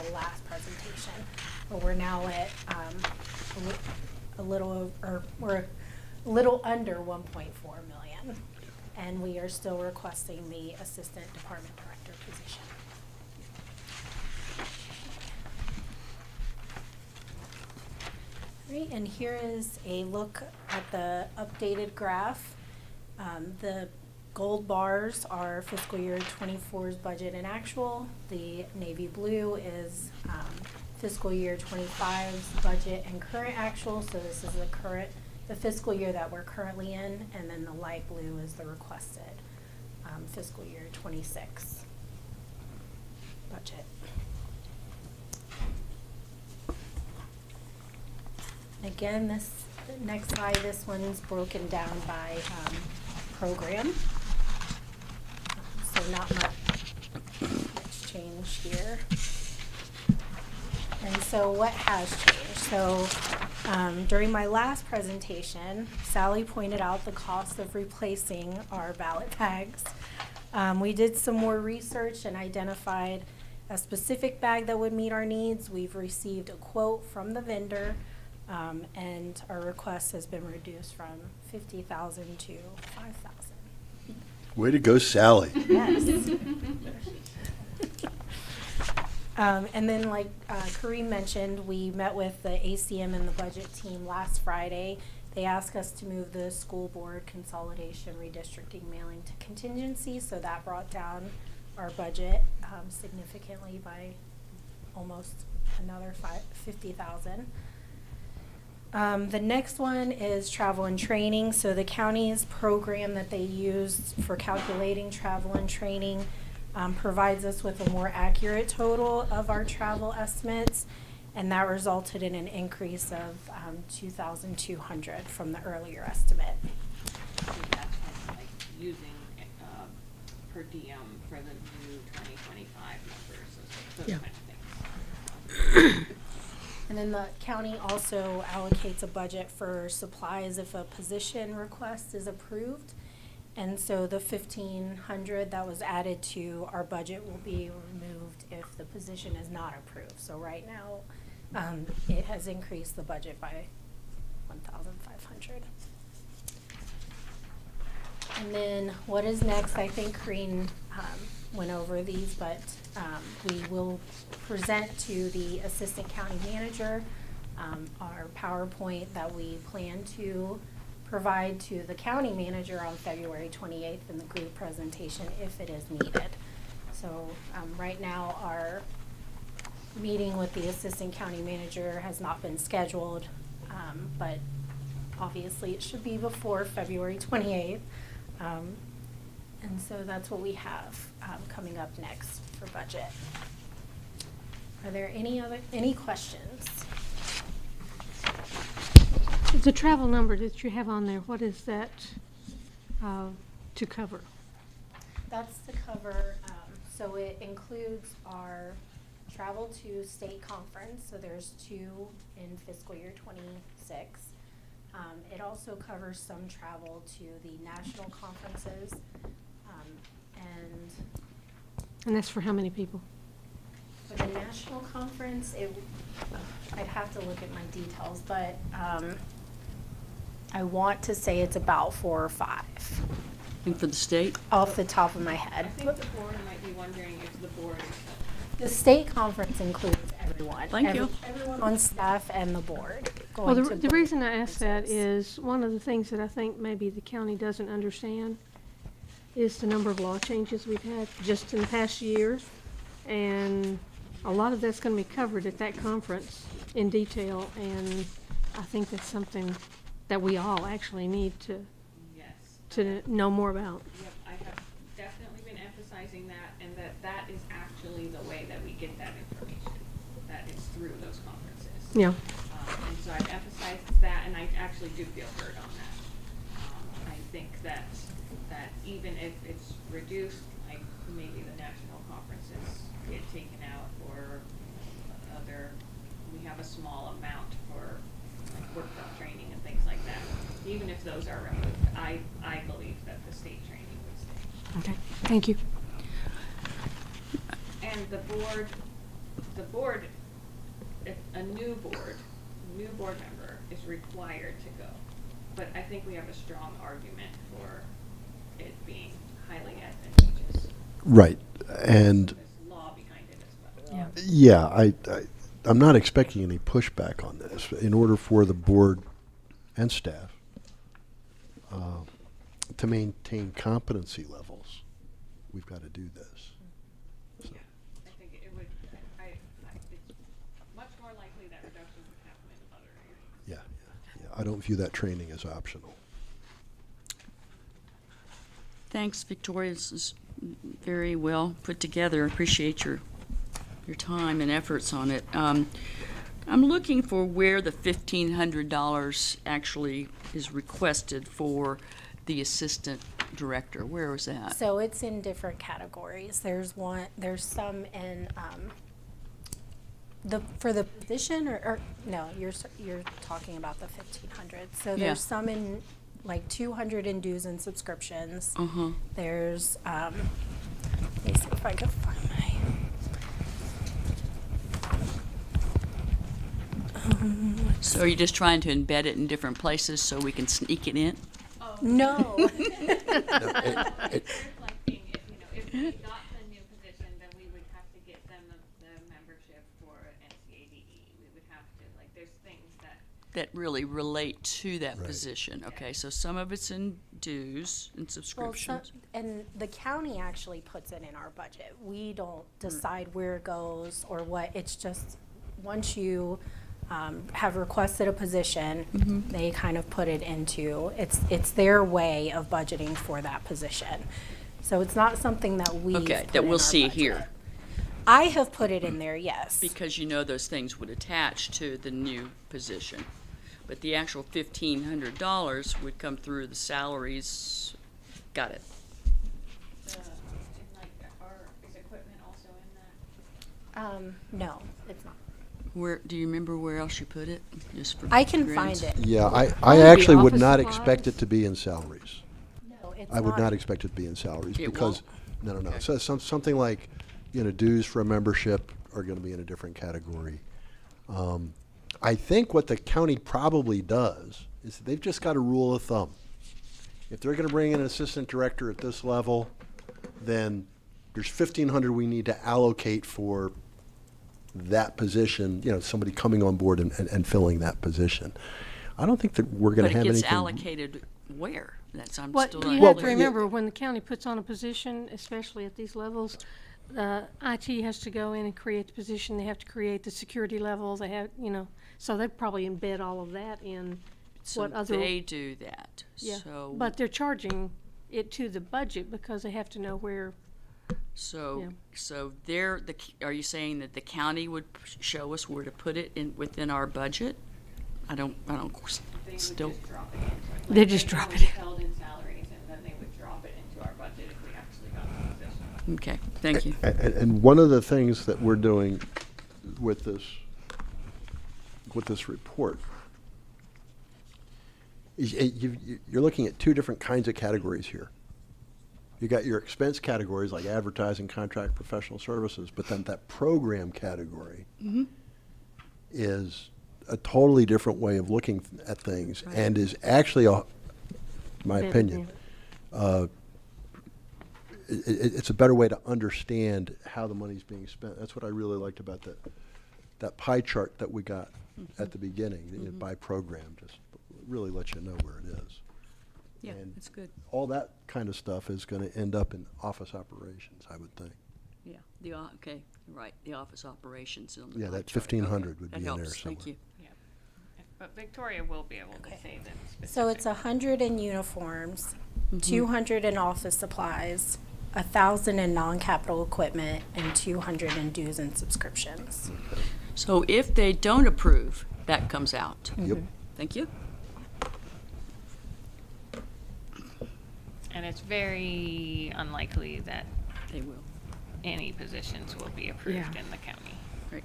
the last presentation. But we're now at we're a little under 1.4 million. And we are still requesting the assistant department director position. All right, and here is a look at the updated graph. The gold bars are fiscal year 24's budget and actual. The navy blue is fiscal year 25's budget and current actual. So this is the fiscal year that we're currently in, and then the light blue is the requested fiscal year 26 budget. Again, this next slide, this one's broken down by program. So not much change here. And so what has changed? So during my last presentation, Sally pointed out the cost of replacing our ballot bags. We did some more research and identified a specific bag that would meet our needs. We've received a quote from the vendor, and our request has been reduced from $50,000 to $5,000. Way to go, Sally. Yes. And then, like Kareem mentioned, we met with the ACM and the budget team last Friday. They asked us to move the school board consolidation redistricting mailing to contingency, so that brought down our budget significantly by almost another $50,000. The next one is travel and training. So the county's program that they use for calculating travel and training provides us with a more accurate total of our travel estimates, and that resulted in an increase of $2,200 from the earlier estimate. So that's like using per diem for the new 2025 numbers, those Yeah. kind of things. And then the county also allocates a budget for supplies if a position request is approved. And so the $1,500 that was added to our budget will be removed if the position is not approved. So right now, it has increased the budget by $1,500. And then what is next? I think Kareen went over these, but we will present to the assistant county manager our PowerPoint that we plan to provide to the county manager on February 28th in the group presentation if it is needed. So right now our meeting with the assistant county manager has not been scheduled, but obviously it should be before February 28th. And so that's what we have coming up next for budget. Are there any questions? The travel number that you have on there, what is that to cover? That's to cover, so it includes our travel to state conference, so there's 2 in fiscal year 26. It also covers some travel to the national conferences, And that's for how many people? for the national conference, I'd have to look at my details, but I want to say it's about 4 or 5 And for the state? off the top of my I head. think the board might be wondering if the board is The state conference includes everyone. Thank you. Everyone on staff and the board. Well, going to the both reason I ask that conferences. is one of the things that I think maybe the county doesn't understand is the number of law changes we've had just in the past year. And a lot of that's going to be covered at that conference in detail. And I think that's something that we all actually need to yes. know more about. Yep, I have definitely been emphasizing that, and that is actually the way that we get that information. That is through those conferences. Yeah. And so I've emphasized that, and I actually do feel heard on that. I think that even if it's reduced, like maybe the national conferences get taken out, or we have a small amount for like workshop training and things like that. Even if those are removed, I believe that the state training would stay. Okay. Thank you. And the board the board, if a new board member is required to go. But I think we have a strong argument for it being highly advantageous. Right, and There's law behind it as well. Yeah. yeah, I'm not expecting any pushback on this. In order for the board and staff to maintain competency levels, we've got to do this. So, I think it would, it's much more likely that reductions would happen in other areas. yeah. I don't view that training as optional. Thanks, Victoria. This is very well put together. Appreciate your time and efforts on it. I'm looking for where the $1,500 actually is requested for the assistant director. Where was that? So it's in different categories. There's some in, for the position or no, you're talking about the 1,500. So Yeah. there's some in like 200 in dues and subscriptions. Uh-huh. There's, let me see if I can find So are you just trying to embed it in different places so we can sneak it in? Oh. no. it- Reflecting, if we got the new position, then we would have to get them the membership for NCADE. We would have to, there's things that, Really relate to that Right. position. Okay, so some of it's in dues and Well, subscriptions. and the county actually puts it in our budget. We don't decide where it goes or what. It's just, once you have requested a position, they kind of put it into, it's their way of budgeting for that position. So it's not something that we've Okay, put that in we'll our see budget. here. I have put it in there, yes. Because you know those things would attach to the new position. But the actual $1,500 would come through the salaries. Got it. is equipment also in that? No, it's not. Where, do you remember where else you put it? Just for I can grins? find it. Yeah, I Probably actually would office not supplies. expect it to be in salaries. No, it's I would not expect it to be in salaries It because, no. Okay. So something like, dues for a membership are going to be in a different category. I think what the county probably does is they've just got a rule of thumb. If they're going to bring in an assistant director at this level, then there's 1,500 we need to allocate for that position, somebody coming on board and filling that position. I don't think that we're going But to have it gets anything. allocated where? I'm What still you not have Well, to clear. remember, when the county puts on a position, especially at these levels, IT has to go in and create the position. They have to create the security level. They have, so they probably embed all of that in So what other. they do that. Yeah, So, but they're charging it to the budget because they have to know where. so, yeah. are you saying that the county would show us where to put it within our budget? I don't They would still. just drop it into. They just drop would it be in. held in salaries, and then they would drop it into our budget if we actually got the position. Okay, thank you. And one of the things that we're doing with this report is you're looking at two different kinds of categories here. You got your expense categories like advertising, contract, professional services, but then that program category is a totally different way of looking at things and is actually, my Better, opinion, it's a better way to understand how the money's being spent. That's what I really liked about that pie chart that we got at the beginning, by program, just really lets you know where it is. Yeah, And that's good. all that kind of stuff is going to end up in office operations, I would think. Yeah, okay, right, the office operations on the Yeah, pie that chart. 1,500 Okay, would that be in there helps. Thank you. somewhere. Yeah. But Victoria will be able to Okay. say them specifically. So it's 100 in uniforms, 200 in office supplies, 1,000 in non-capital equipment, and 200 in dues and subscriptions. So if they don't approve, that comes out. Yep. Thank you. And it's very unlikely that They will. any positions will be approved Yeah. in the county. Great.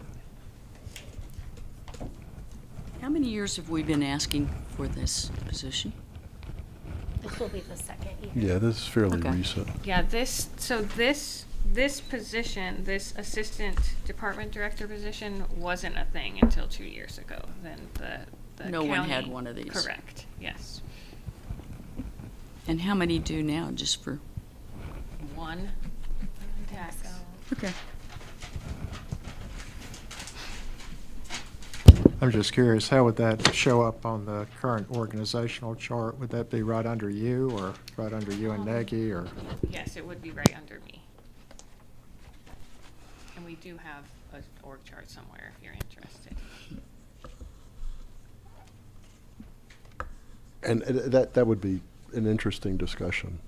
How many years have we been asking for this position? This will be the second year. Yeah, this is fairly Okay. recent. Yeah, this this position, this assistant department director position, wasn't a thing until 2 years ago. Then the No one had county- one of these. Correct, yes. And how many do now, just for, One tax. okay. I'm just curious, how would that show up on the current organizational chart? Would that be right under you, or right under you and Nagy, or? Yes, it would be right under me. And we do have an org chart somewhere if you're interested. And that would be an interesting discussion,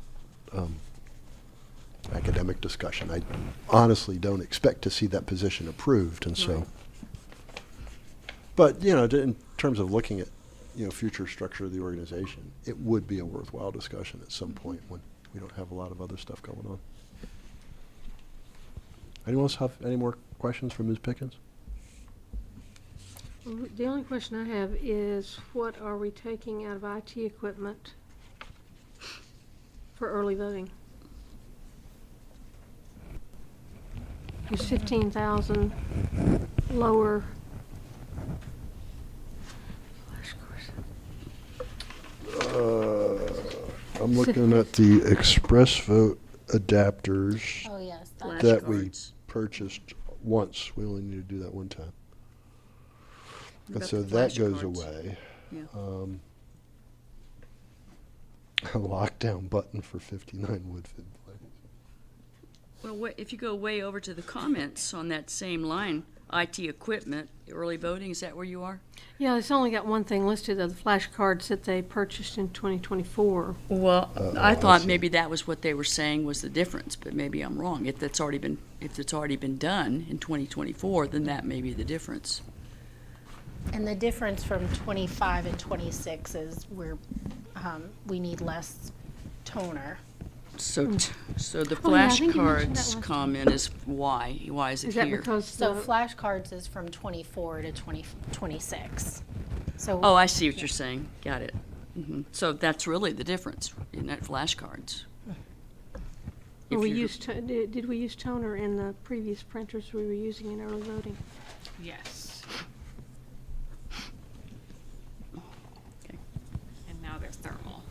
academic discussion. I honestly don't expect to see that position approved, and so. Right. But, you know, in terms of looking at, you know, future structure of the organization, it would be a worthwhile discussion at some point when we don't have a lot of other stuff going on. Anyone else have any more questions for Ms. Pickens? The only question I have is, what are we taking out of IT equipment for early voting? There's 15,000 lower. I'm looking at the express vote adapters Oh, yes. Flash that we cards. purchased once. We only need to do that one time. What And about so the that flash goes cards? away. Yeah. A lockdown button for 59 Woodford Place. Well, if you go way over to the comments on that same line, IT equipment, early voting, is that where you are? Yeah, it's only got one thing listed of the flashcards that they purchased in 2024. Well, I I thought see. maybe that was what they were saying was the difference, but maybe I'm wrong. If it's already been done in 2024, then that may be the difference. And the difference from 25 and 26 is we need less toner. So, so the Oh, yeah, I think you mentioned that flashcards last time. comment is why? Why is it Is that here? because So the, flashcards is from 24 to 26. So. Oh, I see what you're saying. Got it. So that's really the difference in that flashcards. If we you're- used, did we use toner in the previous printers we were using in early voting? Yes. Okay. And now they're thermal.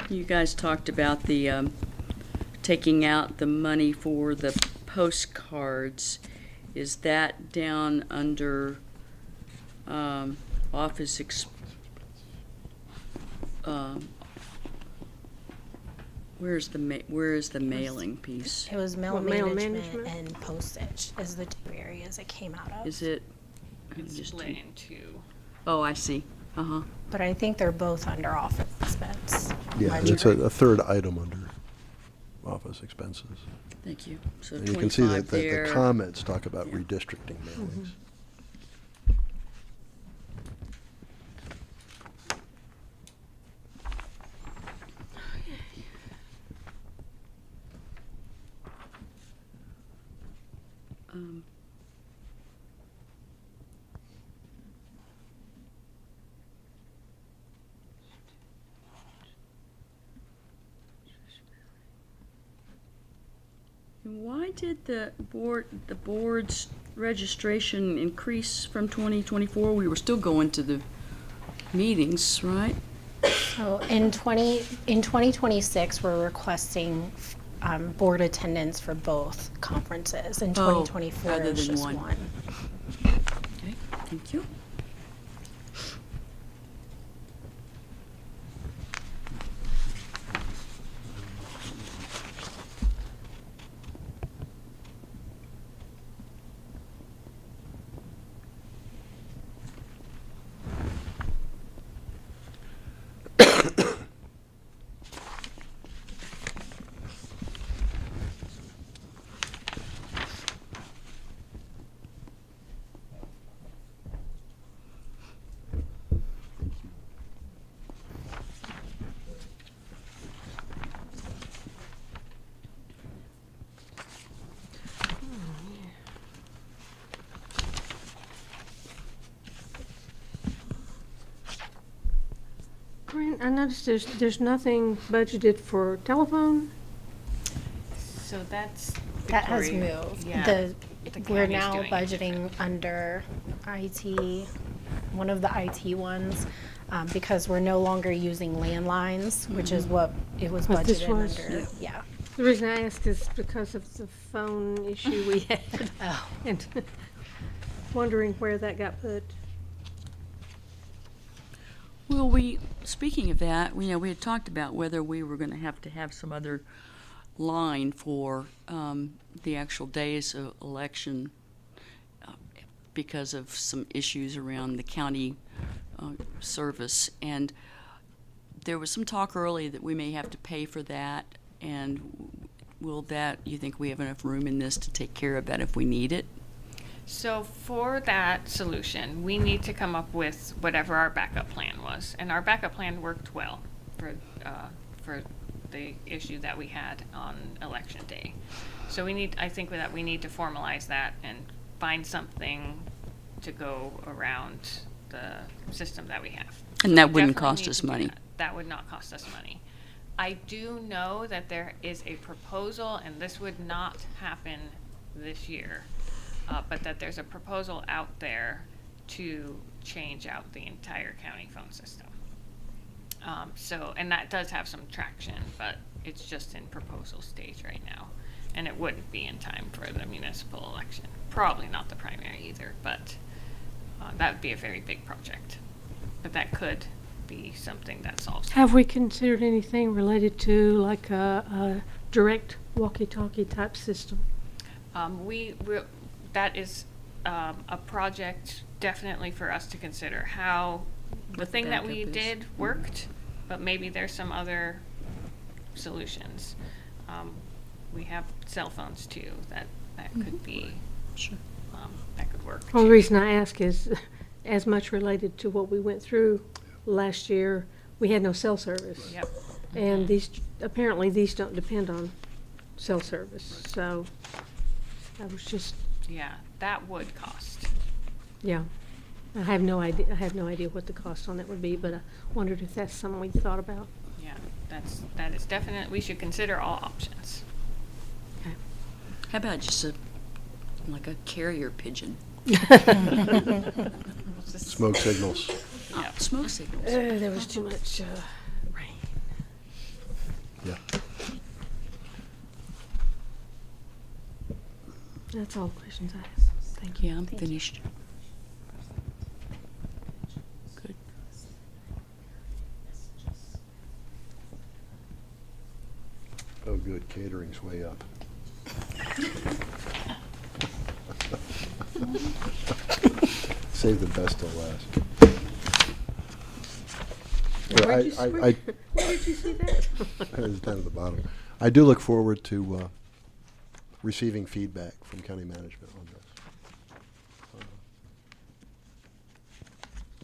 You guys talked about the taking out the money for the postcards. Is that down under office where is the mailing piece? It was mail What, mail management management? and postage is the two areas it came out of. Is it? It's just- split in two. Oh, I see. Uh-huh. But I think they're both under office expense. Yeah, and it's a third item under office expenses. Thank you. So And you can see 25 that the there. comments talk about Yeah. redistricting mailings. Um, and why did the board's registration increase from 2024? We were still going to the meetings, right? So in 2026, we're requesting board attendance for both conferences. In Oh, 2024, rather it's than just one. one. Okay, thank you. I noticed there's nothing budgeted for telephone. So that's That has Victoria. moved. Yeah. The We're county's now doing it budgeting different. under IT, one of the IT ones, because we're no longer using landlines, which is what it was What this budgeted was? under, yeah. The reason I ask is because of the phone issue we had. Oh. And wondering where that got put. Well, speaking of that, we had talked about whether we were going to have some other line for the actual days of election because of some issues around the county service. And there was some talk early that we may have to pay for that. And you think we have enough room in this to take care of that if we need it? So for that solution, we need to come up with whatever our backup plan was, and our backup plan worked well for the issue that we had on election day. So I think that we need to formalize that and find something to go around the system that we have. And that wouldn't Definitely cost need us to do money. that. That would not cost us money. I do know that there is a proposal, and this would not happen this year, but that there's a proposal out there to change out the entire county phone system. And that does have some traction, but it's just in proposal stage right now. And it wouldn't be in time for the municipal election. Probably not the primary either, but that would be a very big project. But that could be something that solves. Have we considered anything related to like a direct walkie-talkie type system? That is a project definitely for us to consider how the thing that we backup is. did worked, but maybe there's some other solutions. We have cell phones too, that could be, Sure. that could work. Well, the too. reason I ask is as much related to what we went through last year. We had no cell service. Yep. And apparently these don't depend on cell service, so that was just, Yeah, that would cost. yeah. I have no idea what the cost on that would be, but I wondered if that's something we thought about. Yeah, that is definite. We should consider all options. Okay. How about just like a carrier pigeon? Smoke signals. Yeah. Smoke signals. There was too much rain. Yeah. That's all the questions I have. Thank you. Yeah, I'm finished. Good. Oh, good. Catering's way up. Save the best till last. But Where did you see that? It's down at the bottom. I do look forward to receiving feedback from county management on this.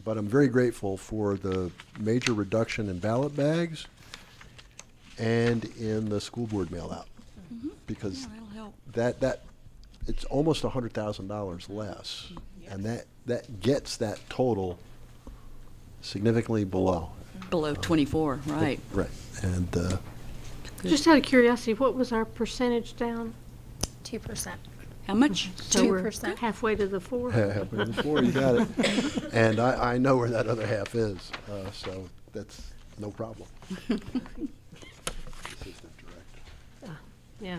But I'm very grateful for the major reduction in ballot bags and in the school board mail out. Because Yeah, that'll help. that it's almost $100,000 less, and that gets that total significantly below. Below 24, right. Right, and Good. Just out of curiosity, what was our percentage down? 2%. How much? So we're 2%. halfway to the 4? halfway to the floor, you got it. And I know where that other half is, so that's no problem. Assistant director. Yeah.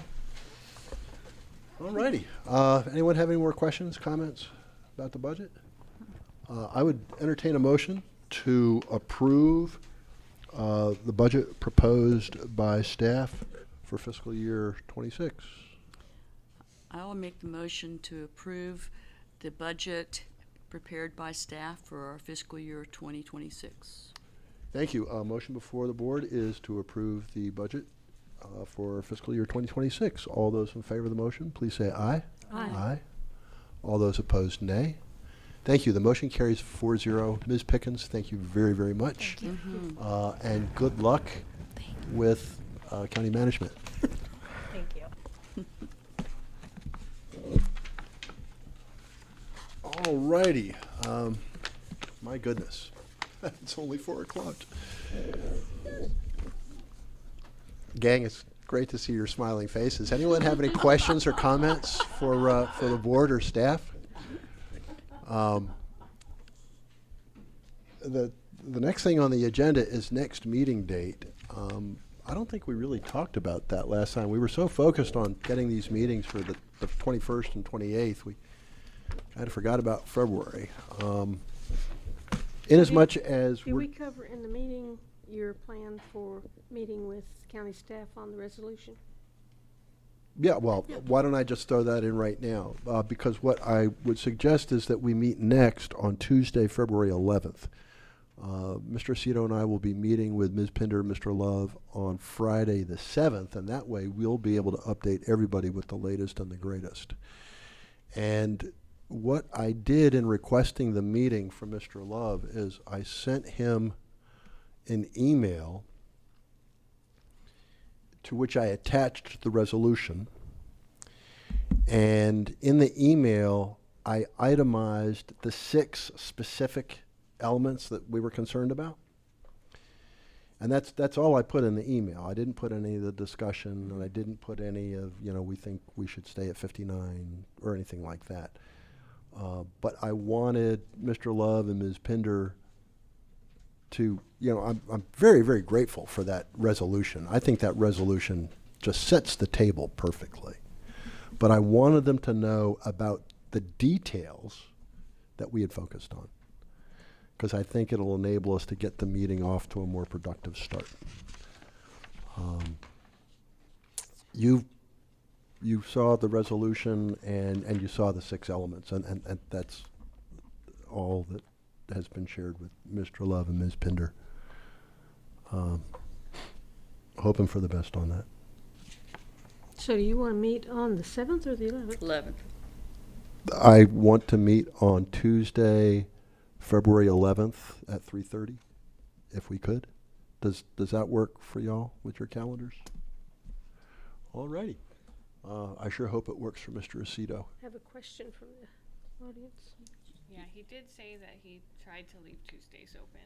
All righty. Anyone have any more questions, comments about the budget? I would entertain a motion to approve the budget proposed by staff for fiscal year '26. I will make the motion to approve the budget prepared by staff for our fiscal year 2026. Thank you. Motion before the board is to approve the budget for fiscal year 2026. All those in favor of the motion, please say aye. Aye. All those opposed, nay. Thank you. The motion carries 4-0. Ms. Pickens, thank you very, very much. And good luck with county management. Thank you. All righty. My goodness. It's only 4 o'clock. Gang, it's great to see your smiling faces. Anyone have any questions or comments for the board or staff? The next thing on the agenda is next meeting date. I don't think we really talked about that last time. We were so focused on getting these meetings for the 21st and 28th, we kind of forgot about February. Inasmuch as Did we're- we cover in the meeting your plan for meeting with county staff on the resolution? Yeah, well, why don't I just throw that in right now? Because what I would suggest is that we meet next on Tuesday, February 11th. Mr. Aceto and I will be meeting with Ms. Pinder and Mr. Love on Friday the 7th, and that way we'll be able to update everybody with the latest and the greatest. And what I did in requesting the meeting from Mr. Love is I sent him an email to which I attached the resolution. And in the email, I itemized the 6 specific elements that we were concerned about. And that's all I put in the email. I didn't put any of the discussion, and I didn't put any of, we think we should stay at 59 or anything like that. But I wanted Mr. Love and Ms. Pinder to, I'm very, very grateful for that resolution. I think that resolution just sets the table perfectly. But I wanted them to know about the details that we had focused on, because I think it'll enable us to get the meeting off to a more productive start. You saw the resolution and you saw the 6 elements, and that's all that has been shared with Mr. Love and Ms. Pinder. Hoping for the best on that. So do you want to meet on the 7th or the 11th? 11th. I want to meet on Tuesday, February 11th at 3:30, if we could. Does that work for y'all with your calendars? All righty. I sure hope it works for Mr. Aceto. I have a question from the audience. Yeah, he did say that he tried to leave Tuesdays open.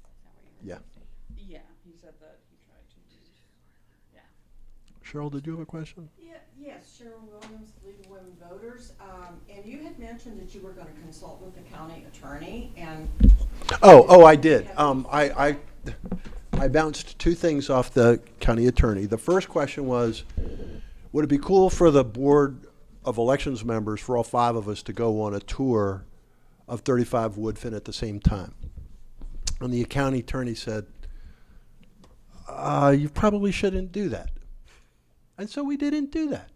Is that what you were Yeah. saying? Yeah, he said that he tried to. Yeah. Cheryl, did you have a question? Yes, Cheryl Williams, League of Women Voters. And you had mentioned that you were gonna consult with the county attorney and. Oh, I did. I bounced 2 things off the county attorney. The first question was, would it be cool for the Board of Elections members, for all 5 of us, to go on a tour of 35 Woodfin at the same time? And the county attorney said, you probably shouldn't do that. And so we didn't do that.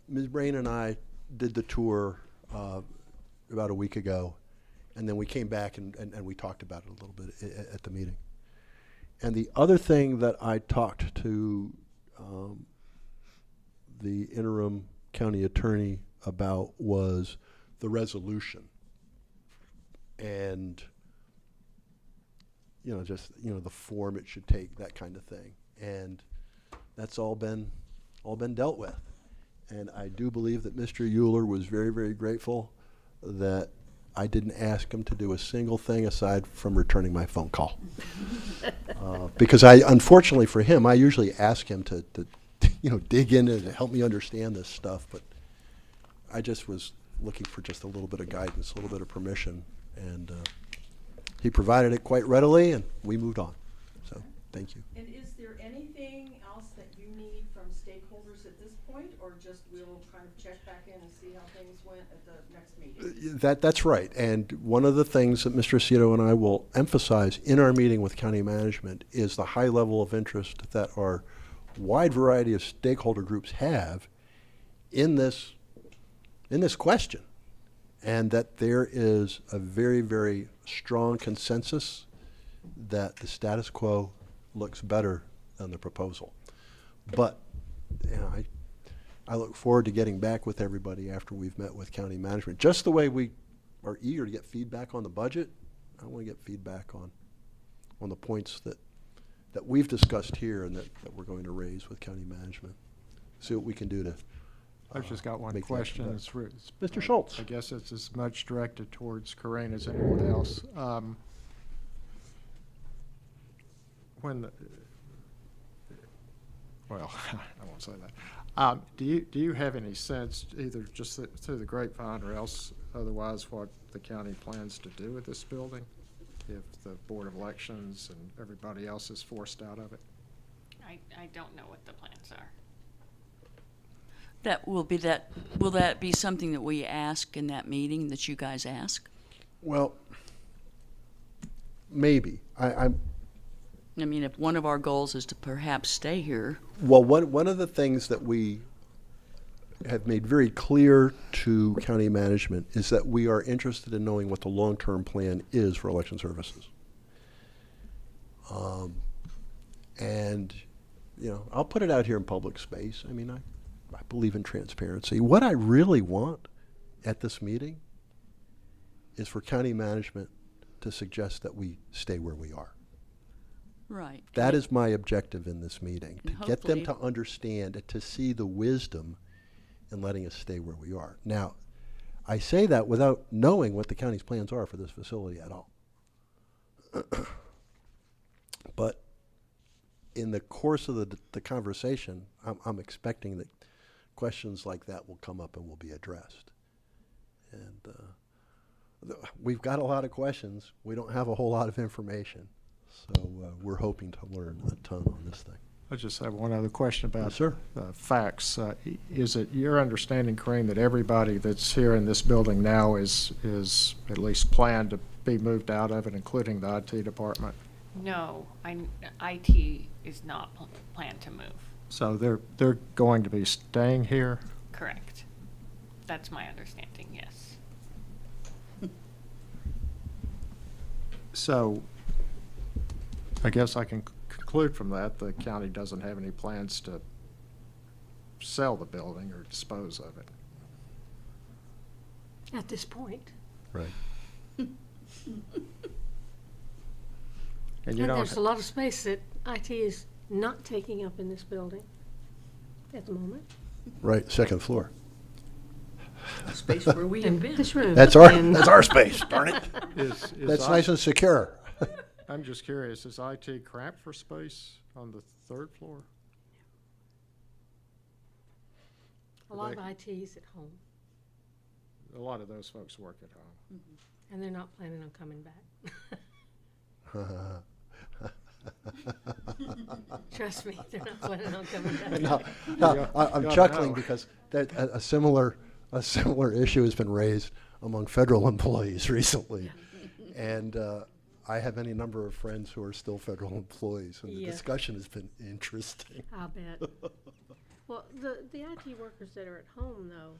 Ms. Brain and I did the tour about a week ago, and then we came back and we talked about it a little bit at the meeting. And the other thing that I talked to the interim county attorney about was the resolution. And, the form it should take, that kind of thing. And that's all been dealt with. And I do believe that Mr. Euler was very, very grateful that I didn't ask him to do a single thing aside from returning my phone call. Because unfortunately for him, I usually ask him to dig in and help me understand this stuff, but I just was looking for just a little bit of guidance, a little bit of permission, and he provided it quite readily, and we moved on. So, thank you. And is there anything else that you need from stakeholders at this point, or just we'll kind of check back in and see how things went at the next meeting? That's right. And one of the things that Mr. Aceto and I will emphasize in our meeting with county management is the high level of interest that our wide variety of stakeholder groups have in this question, and that there is a very, very strong consensus that the status quo looks better than the proposal. But I look forward to getting back with everybody after we've met with county management. Just the way we are eager to get feedback on the budget, I want to get feedback on the points that we've discussed here and that we're going to raise with county management. See what we can do to I've just got one make that question. better. It's Mr. Schultz. I guess it's as much directed towards Corinne as anyone else. well, I won't say that. Do you have any sense, either just through the grapevine or else otherwise, what the county plans to do with this building if the Board of Elections and everybody else is forced out of it? I don't know what the plans are. Will that be something that we ask in that meeting, that you guys ask? Well, maybe. I mean, if one of our goals is to perhaps stay here, Well, one of the things that we have made very clear to county management is that we are interested in knowing what the long-term plan is for election services. And, I'll put it out here in public space. I mean, I believe in transparency. What I really want at this meeting is for county management to suggest that we stay where we are. right? That is my objective in this meeting, to And get them to hopefully- understand and to see the wisdom in letting us stay where we are. Now, I say that without knowing what the county's plans are for this facility at all. But in the course of the conversation, I'm expecting that questions like that will come up and will be addressed. And we've got a lot of questions. We don't have a whole lot of information. So we're hoping to learn a ton on this thing. I just have one other question about Yes, sir. facts. Is it your understanding, Kareem, that everybody that's here in this building now is at least planned to be moved out of it, including the IT department? No, IT is not planned to move. So they're going to be staying here? Correct. That's my understanding, yes. So I guess I can conclude from that the county doesn't have any plans to sell the building or dispose of it. At this point. Right. And you And don't, there's a lot of space that IT is not taking up in this building at the moment. Right, second floor. Space where we have been. This room. That's And our space, darn it. is That's nice and secure. I'm just curious, is IT cramped for space on the third floor? a lot of ITs at home, A lot of those folks work at home. and they're not planning on coming back. Trust me, they're not planning on coming back. No, I'm gotta chuckling know. because a similar issue has been raised among federal employees recently. And I have any number of friends who are still federal employees, and the Yeah. discussion has been interesting. I'll bet. Well, the IT workers that are at home, though,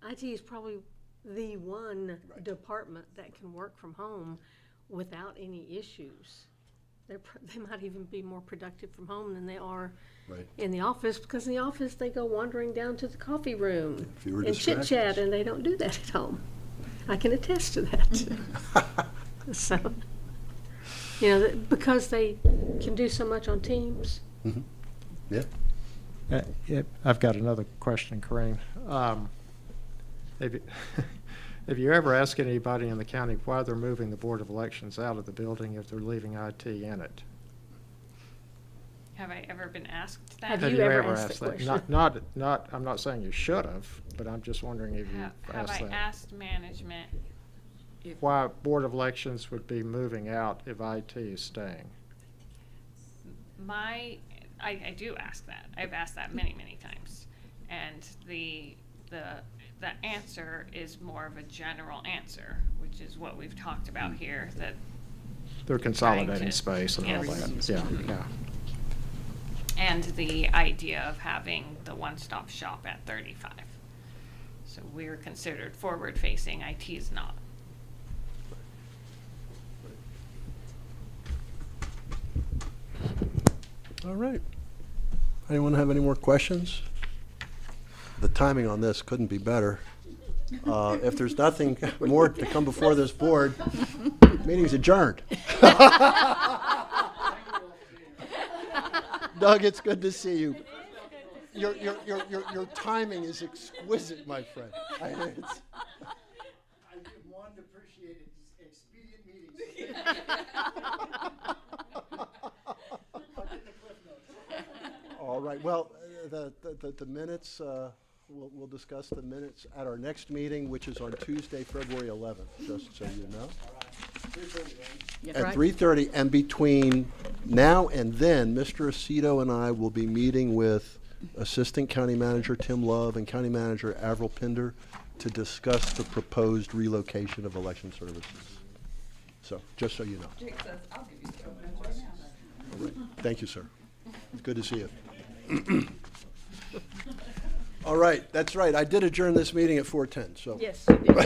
IT is probably the one department that can work from home without any issues. They might even be more productive from home than they are Right. in the office, because in the office, they go wandering down to the coffee room Fewer and chit-chat, distractions. and they don't do that at home. I can attest to that. So, because they can do so much on Teams. Yeah. I've got another question, Kareem. Have you ever asked anybody in the county why they're moving the Board of Elections out of the building if they're leaving IT in it? Have I ever been asked Have that? you ever asked that that? question? Not, I'm not saying you should have, but I'm just wondering if you Have asked I that. asked management? Why Board of Elections would be moving out if IT is staying? I do ask that. I've asked that many, many times. And the answer is more of a general answer, which is what we've talked about here, that They're consolidating to- space and all yes. that. Yeah. and the idea of having the one-stop shop at 35. So we're considered forward-facing, IT is not. All right. Anyone have any more questions? The timing on this couldn't be better. If there's nothing more to come before this board, meeting's adjourned. Doug, it's good to see you. Your timing is exquisite, my friend. I give one appreciated expedient meetings. right, well, the minutes, we'll discuss the minutes at our next meeting, which is on Tuesday, February 11th, just so you know. Yep. At Right. 3:30, and between now and then, Mr. Aceto and I will be meeting with Assistant County Manager Tim Love and County Manager Avril Pinder to discuss the proposed relocation of election services. So, just so you know. Jake says, I'll give you the covenants right now. All right. Thank you, sir. It's good to see you. All right, that's right. I did adjourn this meeting at 4:10, so. Yes, you did.